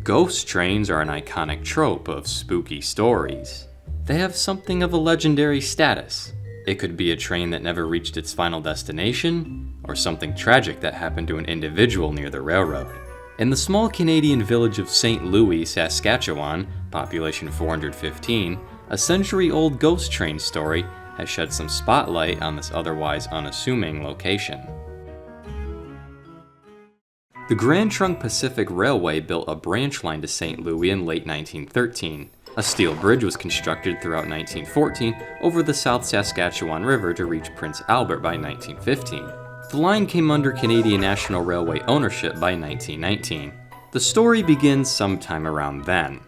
Ghost trains are an iconic trope of spooky stories. They have something of a legendary status. It could be a train that never reached its final destination, or something tragic that happened to an individual near the railroad. In the small Canadian village of St. Louis, Saskatchewan, population 415, a century-old ghost train story has shed some spotlight on this otherwise unassuming location. The Grand Trunk Pacific Railway built a branch line to St. Louis in late 1913. A steel bridge was constructed throughout 1914 over the South Saskatchewan River to reach Prince Albert by 1915. The line came under Canadian National Railway ownership by 1919. The story begins sometime around then.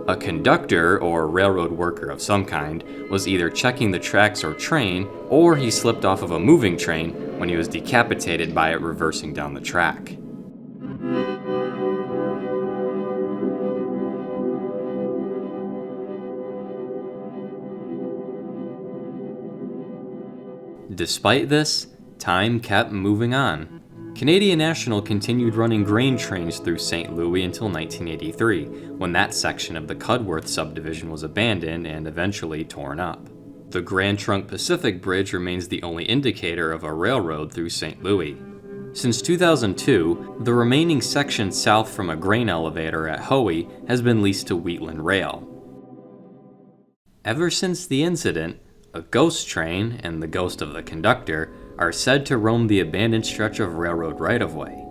A conductor, or railroad worker of some kind, was either checking the tracks or train, or he slipped off of a moving train when he was decapitated by it reversing down the track. Despite this, time kept moving on. Canadian National continued running grain trains through St. Louis until 1983, when that section of the Cudworth subdivision was abandoned and eventually torn up. The Grand Trunk Pacific Bridge remains the only indicator of a railroad through St. Louis. Since 2002, the remaining section south from a grain elevator at Hoey has been leased to Wheatland Rail. Ever since the incident, a ghost train and the ghost of the conductor are said to roam the abandoned stretch of railroad right-of-way.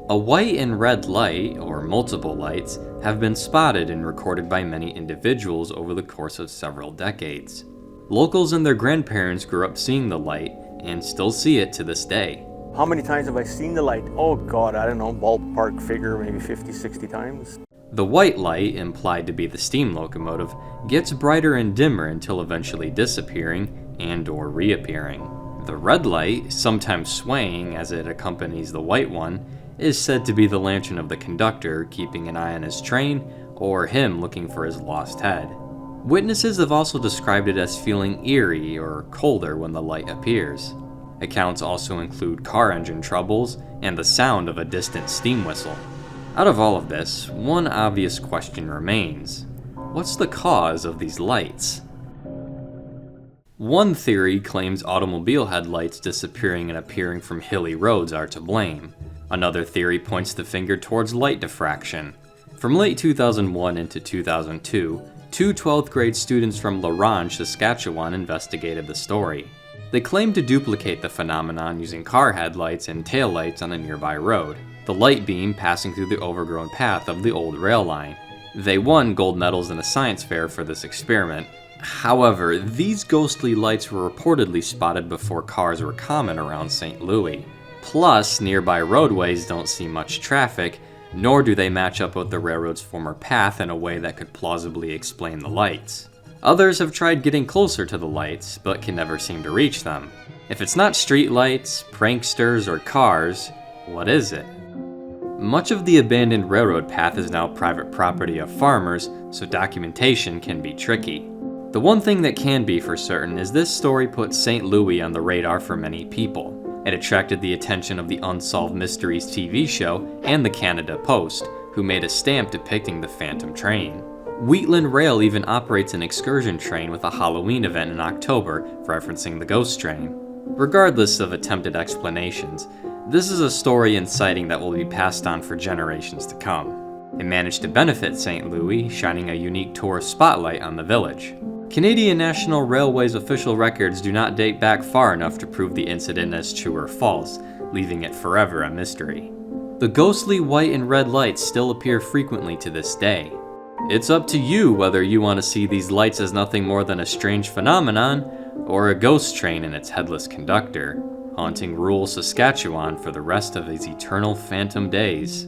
A white and red light, or multiple lights, have been spotted and recorded by many individuals over the course of several decades. Locals and their grandparents grew up seeing the light and still see it to this day. How many times have I seen the light? Oh God, I don't know, ballpark figure, maybe 50, 60 times. The white light, implied to be the steam locomotive, gets brighter and dimmer until eventually disappearing and/or reappearing. The red light, sometimes swaying as it accompanies the white one, is said to be the lantern of the conductor keeping an eye on his train, or him looking for his lost head. Witnesses have also described it as feeling eerie or colder when the light appears. Accounts also include car engine troubles and the sound of a distant steam whistle. Out of all of this, one obvious question remains. What's the cause of these lights? One theory claims automobile headlights disappearing and appearing from hilly roads are to blame. Another theory points the finger towards light diffraction. From late 2001 into 2002, two 12th grade students from La Ronge, Saskatchewan investigated the story. They claimed to duplicate the phenomenon using car headlights and taillights on a nearby road, the light beam passing through the overgrown path of the old rail line. They won gold medals in a science fair for this experiment. However, these ghostly lights were reportedly spotted before cars were common around St. Louis. Plus, nearby roadways don't see much traffic, nor do they match up with the railroad's former path in a way that could plausibly explain the lights. Others have tried getting closer to the lights, but can never seem to reach them. If it's not street lights, pranksters, or cars, what is it? Much of the abandoned railroad path is now private property of farmers, so documentation can be tricky. The one thing that can be for certain is this story put St. Louis on the radar for many people. It attracted the attention of the Unsolved Mysteries TV show and the Canada Post, who made a stamp depicting the phantom train. Wheatland Rail even operates an excursion train with a Halloween event in October, referencing the ghost train. Regardless of attempted explanations, this is a story and sighting that will be passed on for generations to come. It managed to benefit St. Louis, shining a unique tourist spotlight on the village. Canadian National Railway's official records do not date back far enough to prove the incident as true or false, leaving it forever a mystery. The ghostly white and red lights still appear frequently to this day. It's up to you whether you want to see these lights as nothing more than a strange phenomenon, or a ghost train and its headless conductor, haunting rural Saskatchewan for the rest of his eternal phantom days.